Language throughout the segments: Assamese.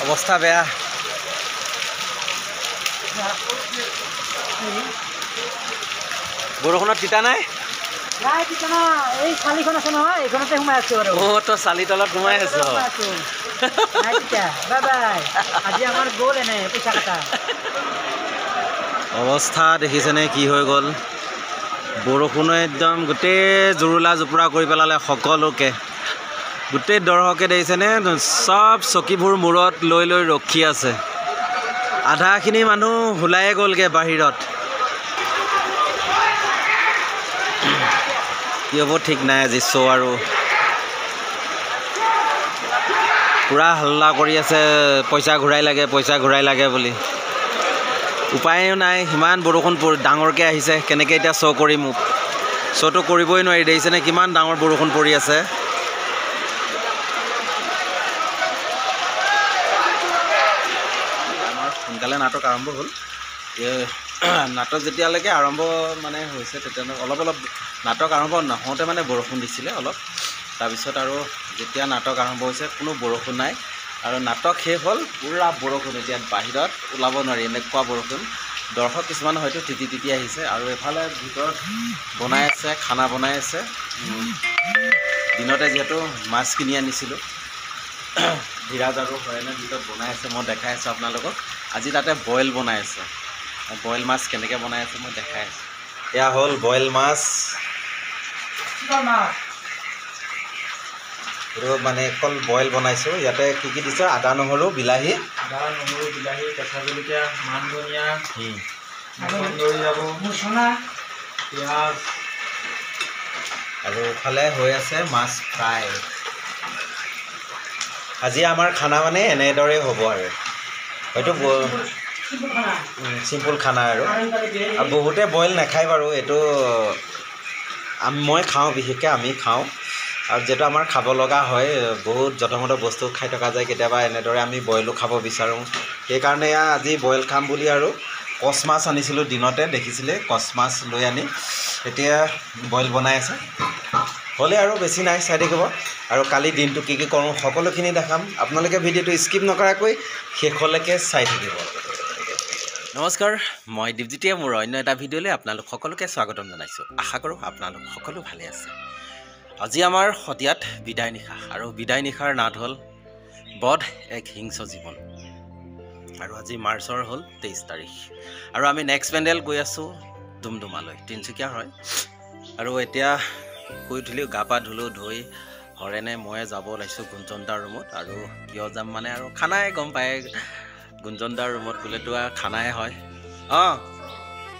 অৱস্থা বেয়া বৰষুণত তিতা নাই নাই তিতা না এই চালিখন আছে নহয় এইখনতে সোমাই আছো আৰু ও তো চালি তলত সোমাই আছো নাই তিতা বাই বাই আজি আমাৰ গ'ল এনে পইচা কাটা অৱস্থা দেখিছেনে কি হৈ গ'ল বৰষুণে একদম গোটেই জুৰুলা জুপুৰা কৰি পেলালে সকলোকে গোটেই দৰ্শকে দেখিছেনে সব চকীবোৰ মূৰত লৈ লৈ ৰখি আছে আধাখিনি মানুহ ওলায়ে গ'লগে বাহিৰত কি হ'ব ঠিক নাই আজি শ্ব' আৰু পূৰা হাল্লা কৰি আছে পইচা ঘূৰাই লাগে বুলি উপায়ো নাই সিমান বৰষুণ ডাঙৰকৈ আহিছে কেনেকৈ এতিয়া শ্ব' কৰিম শ্ব'টো কৰিবই নোৱাৰি দেখিছেনে কিমান ডাঙৰ বৰষুণ পৰি আছে আমাৰ সোনকালে নাটক আৰম্ভ হ'ল নাটক যেতিয়ালৈকে আৰম্ভ মানে হৈছে তেতিয়া অলপ নাটক আৰম্ভ নহওঁতে মানে বৰষুণ দিছিলে অলপ তাৰপিছত আৰু যেতিয়া নাটক আৰম্ভ হৈছে কোনো বৰষুণ নাই আৰু নাটক শেষ হ'ল পুৰা বৰষুণ এতিয়া বাহিৰত ওলাব নোৱাৰি এনেকুৱা বৰষুণ দৰ্শক কিছুমান হয়তো তিতি আহিছে আৰু এফালে ভিতৰত বনাই আছে খানা বনাই আছে দিনতে যিহেতু মাছ কিনি আনিছিলোঁ ধীৰাজ আৰু হৰেণে ভিতৰত বনাই আছে মই দেখাই আছোঁ আপোনালোকক আজি তাতে বইল বনাই আছে বইল মাছ কেনেকৈ বনাই আছে মই দেখাই আছোঁ এয়া হ'ল বইল মাছ এইটো মানে অকল বইল বনাইছোঁ ইয়াতে কি দিছে আদা নহৰু বিলাহী কেঁচা জলকীয়া মান ধনিয়া পিঁয়াজ আৰু ইফালে হৈ আছে মাছ ফ্ৰাই আজি আমাৰ খানা মানে এনেদৰে হ'ব আৰু হয়তো চিম্পুল খানা আৰু বহুতে বইল নাখায় বাৰু এইটো মই খাওঁ বিশেষকৈ আমি খাওঁ আৰু যিহেতু আমাৰ খাব লগা হয় বহুত যথমত বস্তু খাই থকা যায় কেতিয়াবা এনেদৰে আমি বইলো খাব বিচাৰোঁ সেইকাৰণে আজি বইল খাম বুলি আৰু কচ মাছ আনিছিলোঁ দিনতে দেখিছিলে কচ মাছ লৈ আনি এতিয়া বইল বনাই আছে হ'লে আৰু বেছি নাই চাই থাকিব আৰু কালি দিনটো কি কৰোঁ সকলোখিনি দেখাম আপোনালোকে ভিডিঅ'টো স্কিপ নকৰাকৈ শেষলৈকে চাই থাকিব নমস্কাৰ মই দীপজ্যোতিয়ে মোৰ অন্য এটা ভিডিঅ'লৈ আপোনালোক সকলোকে স্বাগতম জনাইছোঁ আশা কৰোঁ আপোনালোক সকলো ভালে আছে আজি আমাৰ সতীয়াত বিদায় নিশা আৰু বিদায় নিশাৰ নাট হ'ল বধ এক হিংস্ৰ জীৱন আৰু আজি মাৰ্চৰ হ'ল 23 তাৰিখ আৰু আমি নেক্সট পেণ্ডেল গৈ আছোঁ ডুমডুমালৈ তিনিচুকীয়াৰ হয় আৰু এতিয়া শুই উঠিলোঁ গা পা ধুলোঁ ধুই হৰেণে মই যাব ওলাইছোঁ গুঞ্জনদাৰ ৰুমত আৰু কিয় যাম মানে আৰু খানাই গম পায় গুঞ্জনদাৰ ৰুমত গ'লেতো আৰু খানাই হয়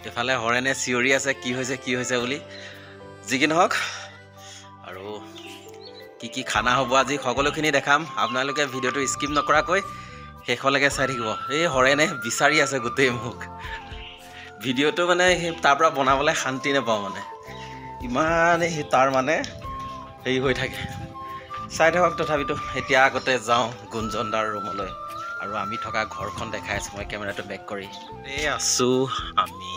এইফালে হৰেণে চিঞৰি আছে কি হৈছে বুলি যি কি নহওক আৰু কি খানা হ'ব আজি সকলোখিনি দেখাম আপোনালোকে ভিডিঅ'টো স্কিপ নকৰাকৈ শেষলৈকে চাই থাকিব এই হৰেণে বিচাৰি আছে গোটেই মোক ভিডিঅ'টো মানে তাৰ পৰা বনাবলৈ শান্তি নাপাওঁ মানে ইমানেই তাৰ মানে হেৰি হৈ থাকে চাই থাকক তথাপিতো এতিয়া আগতে যাওঁ গুঞ্জনদাৰ ৰুমলৈ আৰু আমি থকা ঘৰখন দেখাই আছোঁ মই কেমেৰাটো বেক কৰি এই আছোঁ আমি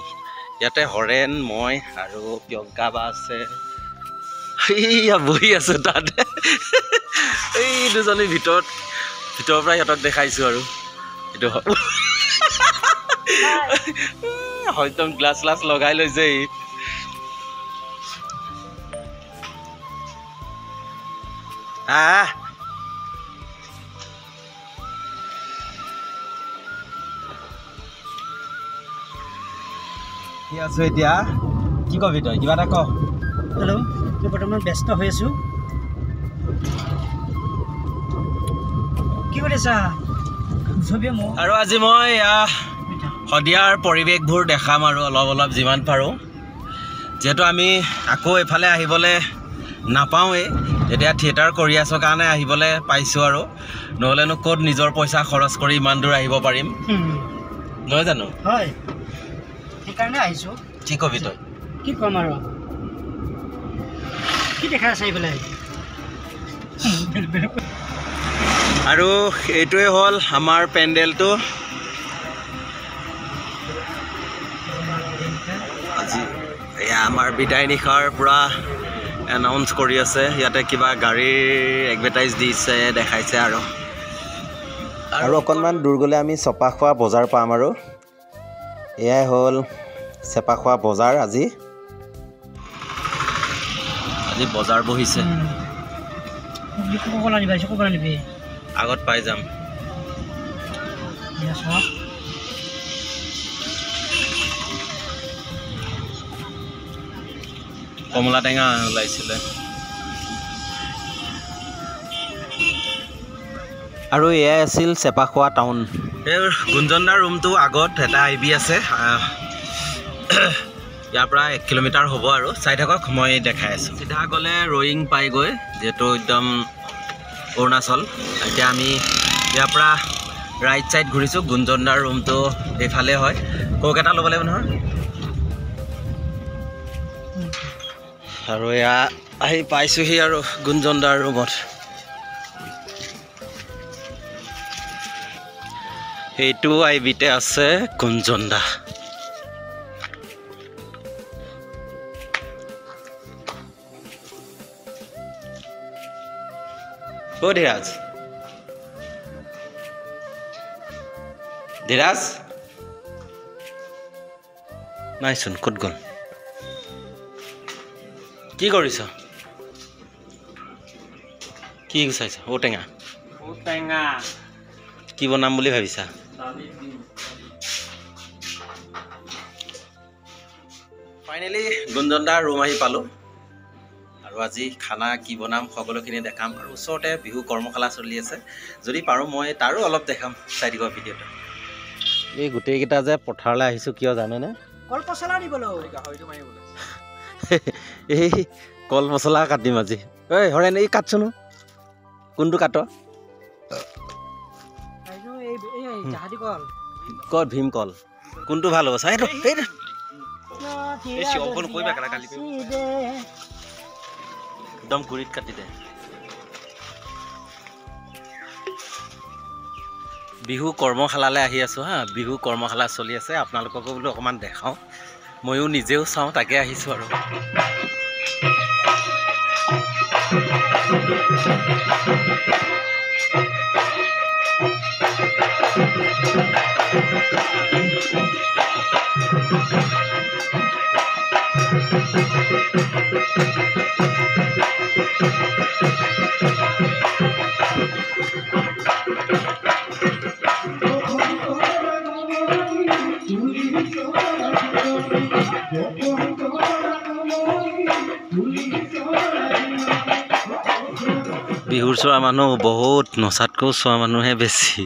ইয়াতে হৰেণ মই আৰু প্ৰিয়ংকা বা আছে এইয়া বহি আছোঁ তাতে এই দুজনী ভিতৰৰ পৰা সিহঁতক দেখাইছোঁ আৰু এইটো হয়তো গ্লাছ লগাই লৈছে কি আছো এতিয়া কি কবি তই কিবা এটা ক হেল্ল' মই বৰ্তমান ব্যস্ত হৈ আছোঁ কি কৰিছা আৰু আজি মই শদিয়াৰ পৰিৱেশবোৰ দেখাম আৰু অলপ যিমান পাৰোঁ যিহেতু আমি আকৌ এইফালে আহিবলৈ নাপাওঁৱেই এতিয়া থিয়েটাৰ কৰি আছোঁ কাৰণে আহিবলৈ পাইছোঁ আৰু নহ'লেনো ক'ত নিজৰ পইচা খৰচ কৰি ইমান দূৰ আহিব পাৰিম নহয় জানো হয় সেইকাৰণে আহিছোঁ কি কবি তই কি ক'ম আৰু কি দেখা আছে এইফালে আৰু এইটোৱে হ'ল আমাৰ পেণ্ডেলটো আজি এয়া আমাৰ বিদায় নিশাৰ পূৰা এনাউন্স কৰি আছে ইয়াতে কিবা গাড়ীৰ এডভাৰটাইজ দিছে দেখাইছে আৰু আৰু অকণমান দূৰ গ'লে আমি চেপাখোৱা বজাৰ পাম আৰু এয়াই হ'ল চেপাখোৱা বজাৰ আজি বজাৰ বহিছে আগত পাই যাম কমলা টেঙা ওলাইছিলে আৰু এয়াই আছিল চেপাখোৱা টাউন এই গুঞ্জনদাৰ ৰুমটো আগত এটা আইবি আছে ইয়াৰ পৰা 1 কিলোমিটাৰ হ'ব আৰু চাই থাকক মই দেখাই আছোঁ চিধা গ'লে ৰয়িং পাইগৈ যিহেতু একদম অৰুণাচল এতিয়া আমি ইয়াৰ পৰা ৰাইট চাইড ঘূৰিছোঁ গুঞ্জনদাৰ ৰুমটো এইফালে হয় কোক এটা ল'ব লাগিব নহয় আৰু এয়া আহি পাইছোঁহি আৰু গুঞ্জনদাৰ ৰুমত এইটো আইবিতে আছে গুঞ্জনদা অ' ধীৰাজ ধীৰাজ নাইচোন ক'ত গ'ল কি কৰিছ কি গুচাইছ ঔটেঙা কি বনাম বুলি ভাবিছা ফাইনেলি গুঞ্জনদাৰ ৰুম আহি পালোঁ আৰু আজি খানা কি বনাম সকলোখিনি দেখাম আৰু ওচৰতে বিহু কৰ্মশালা চলি আছে যদি পাৰোঁ মই তাৰো অলপ দেখাম চাই দিব ভিডিঅ'টো এই গোটেইকেইটা যে পথাৰলৈ আহিছোঁ কিয় জানেনে কল পচলা দিবলৈ গাহৰিটো মাৰিবলৈ এই কল মছলা কাটিম আজি ঐ হৰেণ এই কাটছোনো কোনটো কাট কল ভীমকল কোনটো ভাল হ'ব চাই একদম গুৰিত কাটি দে বিহু কৰ্মশালালৈ আহি আছোঁ হা বিহু কৰ্মশালা চলি আছে আপোনালোককো বোলো অকণমান দেখাওঁ ময়ো নিজেও চাওঁ তাকে আহিছোঁ আৰু বিহুৰ চোৱা মানুহ বহুত নচাতকৈও চোৱা মানুহে বেছি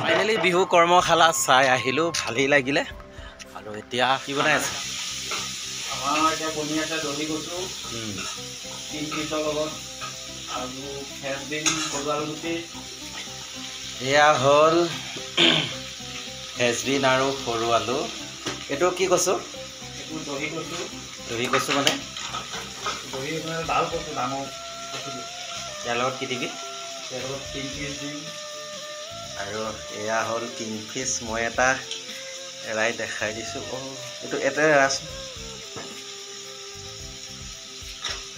ফাইনেলি বিহু কৰ্মশালা চাই আহিলোঁ ভালেই লাগিলে আৰু এতিয়া কি বনাই আছে আমাৰ এতিয়া বনি আছে দহি কচু তিল পিঠৰ লগত আৰু ফেচবিন সৰু আলু গুটি এয়া হ'ল ফেচবিন আৰু সৰু আলু এইটো কি কচু এইটো দহি কচু মানে দহি মানে লাল কচু ডাঙৰ কচু ইয়াৰ লগত কি দিবি ইয়াৰ লগত তিল পিচ দিম আৰু এয়া হ'ল কিংফিছ মই এটা এৰাই দেখাই দিছোঁ অঁ এইটো এটা এৰাচোন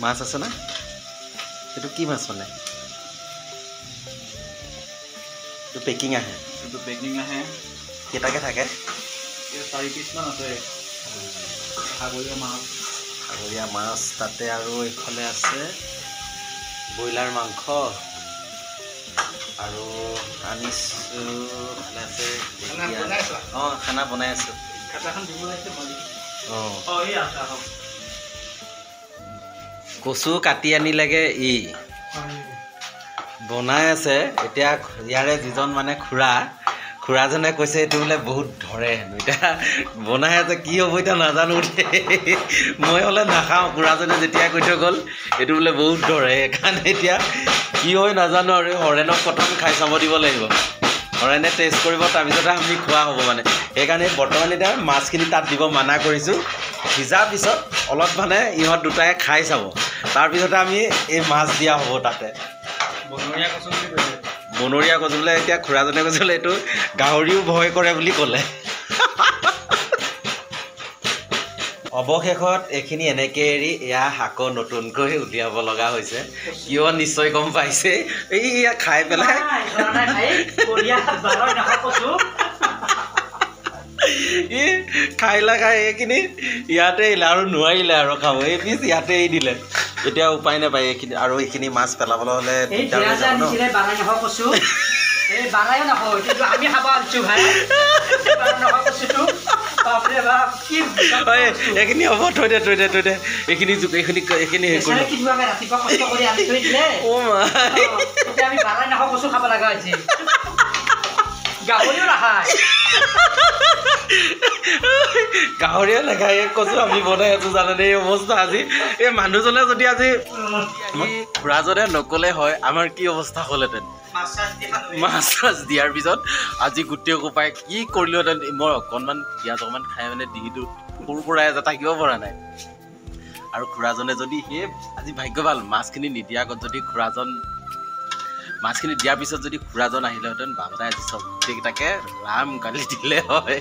মাছ আছে না এইটো কি মাছ মানে এইটো পেকিং আহে কেইটাকে থাকে 4 পিচমান আছে সাগৰীয়া মাছ তাতে আৰু এইফালে আছে ব্ৰইলাৰ মাংস আৰু আনিছোঁ ভালে আছে অঁ খানা বনাই আছোঁ অঁ কচু কাটি আনিলেগৈ ই বনাই আছে এতিয়া ইয়াৰে যিজন মানে খুৰাজনে কৈছে এইটো বোলে বহুত ধৰে এতিয়া বনাই আছে কি হ'ব এতিয়া নাজানো মই হ'লে নাখাওঁ খুৰাজনে যেতিয়া কৈ থৈ গ'ল এইটো বোলে বহুত ধৰে সেইকাৰণে এতিয়া কি হয় নাজানো আৰু হৰেণক প্ৰথম খাই চাব দিব লাগিব হৰেণে টেষ্ট কৰিব তাৰপিছতে আমি খোৱা হ'ব মানে সেইকাৰণে বৰ্তমান এতিয়া মাছখিনি তাত দিব মানা কৰিছোঁ সিজাৰ পিছত অলপ মানে ইহঁত দুটাই খাই চাব তাৰপিছতে আমি এই মাছ দিয়া হ'ব তাতে বনৰীয়া কচু বুলি কৈছে। বনৰীয়া কচু বোলে। এতিয়া খুৰাজনে কৈছে বোলে এইটো গাহৰিও ভয় কৰে বুলি ক'লে। অৱশেষত এইখিনি এনেকৈ এৰি এয়া আকৌ নতুনকৈ উলিয়াব লগা হৈছে। কিয় নিশ্চয় গম পাইছে, এই খাই পেলাই ই খাই এইখিনি ইয়াতে এৰিলে আৰু নোৱাৰিলে আৰু খাব। এই পিচ ইয়াতে এৰি দিলে। এতিয়া উপায় নাপায় এইখিনি, আৰু এইখিনি মাছ পেলাবলৈ হ'লে এইখিনি হ'ব। থৈ দে এইখিনি এইখিনি গাহৰিয়ে নাখায় কচু আমি বনাই আছো জানেনে। এই অৱস্থা আজি এই মানুহজনে যদি আজি খুৰাজনে নকলে হয় আমাৰ কি অৱস্থা হ'লহেঁতেন। মাছ চাছ দিয়াৰ পিছত আজি গোটেই কোপাই কি কৰিলোহেঁতেন। মই অকণমান পিঁয়াজ অকণমান খাই মানে ডিঙিটো সৰু পৰাই আছে, থাকিব পৰা নাই। আৰু খুৰাজনে যদি সেই আজি ভাগ্য ভাল মাছখিনি নিদিয়াৰ আগত যদি খুৰাজন মাছখিনি দিয়াৰ পিছত যদি খুৰাজন আহিলেহেঁতেন, বাবাই আজি চব গোটেইকেইটাকে ৰাম গালি দিলে হয়।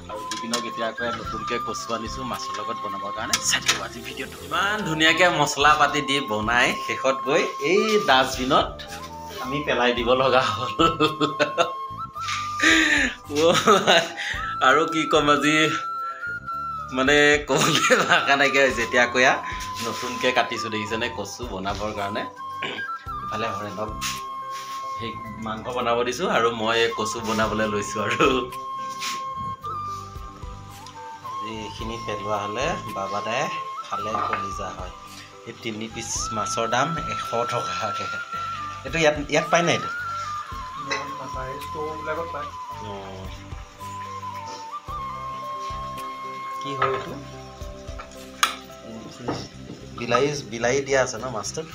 আৰু জুবিনক এতিয়া আকৌ নতুনকৈ কচু আনিছোঁ মাছৰ লগত বনাবৰ কাৰণে। চাই দিব আজি ভিডিঅ'টো। ইমান ধুনীয়াকৈ মছলা পাতি দি বনাই শেষত গৈ এই ডাষ্টবিনত আমি পেলাই দিব লগা হ'ল। আৰু কি ক'ম আজি মানে ক'বলৈ ভাষা নাইকিয়া হৈছে। এতিয়া আকৌ এয়া নতুনকৈ কাটিছোঁ দেখিছেনে কচু বনাবৰ কাৰণে। ইফালে হৰেণক সেই মাংস বনাব দিছোঁ আৰু মই কচু বনাবলৈ লৈছোঁ। আৰু এইখিনি পেলোৱা হ'লে বাবাদাই খালে কলিজা হয়। এই 3 পিচ মাছৰ দাম 100 টকাকৈ। এইটো ইয়াত পায় নাই? এইটো অঁ কি হয় এইটো? বিলাহী দিয়া আছে ন মাছটোত?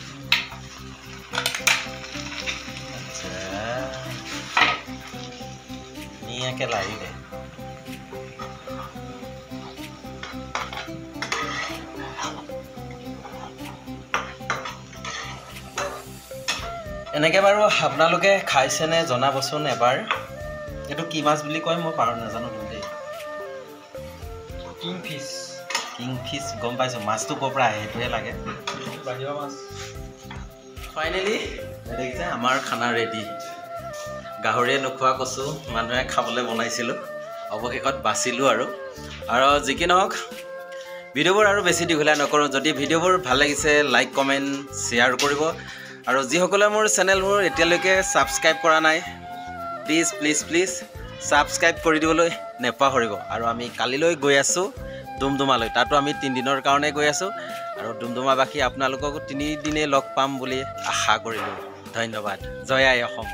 ধুনীয়াকৈ লাৰি দে। এনেকৈ বাৰু আপোনালোকে খাইছেনে জনাবচোন এবাৰ। এইটো কি মাছ বুলি কয় মই নাজানো দেই। কিংফিছ গম পাইছোঁ। মাছটো ক'ৰ পৰা আহে সেইটোহে লাগে। বাহিৰৰ মাছ। ফাইনেলি দেখিছে আমাৰ খানা ৰেডি। গাহৰিয়ে নোখোৱা কচু মানুহে খাবলৈ বনাইছিলোঁ, অৱশেষত বাচিলোঁ। আৰু যি কি নহওক ভিডিঅ'বোৰ আৰু বেছি দীঘলীয়া নকৰোঁ। যদি ভিডিঅ'বোৰ ভাল লাগিছে লাইক কমেণ্ট শ্বেয়াৰ কৰিব। আৰু যিসকলে মোৰ চেনেলবোৰ এতিয়ালৈকে ছাবস্ক্ৰাইব কৰা নাই প্লিজ ছাবস্ক্ৰাইব কৰি দিবলৈ নেপাহৰিব। আৰু আমি কালিলৈ গৈ আছোঁ ডুমডুমালৈ। তাতো আমি 3 দিনৰ কাৰণে গৈ আছোঁ। আৰু ডুমডুমাবাসী আপোনালোককো 3 দিনেই লগ পাম বুলি আশা কৰিলোঁ। ধন্যবাদ। জয় আই অসম।